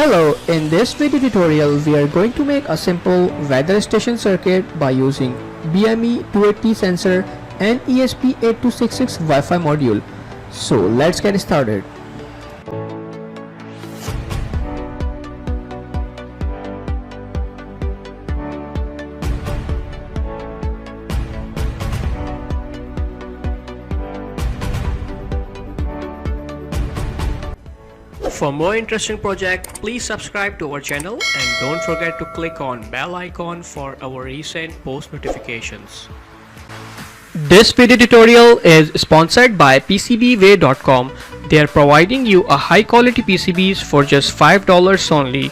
Hello, in this video tutorial we are going to make a simple weather station circuit by using BME280 sensor and ESP8266 Wi-Fi module. So let's get started. For more interesting projects, please subscribe to our channel and don't forget to click on bell icon for our recent post notifications. This video tutorial is sponsored by PCBWay.com. They are providing you a high quality PCBs for just $5 only.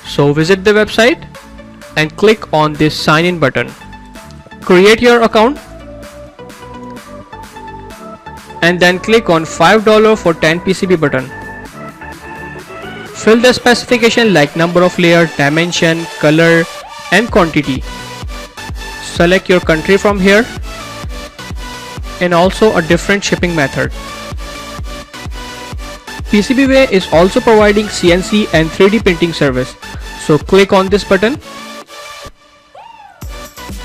So visit the website and click on this sign in button. Create your account and then click on $5 for 10 PCB button. Fill the specification like number of layer, dimension, color and quantity. Select your country from here and also a different shipping method. PCBWay is also providing CNC and 3D printing service. So click on this button,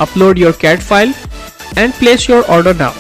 upload your CAD file and place your order now.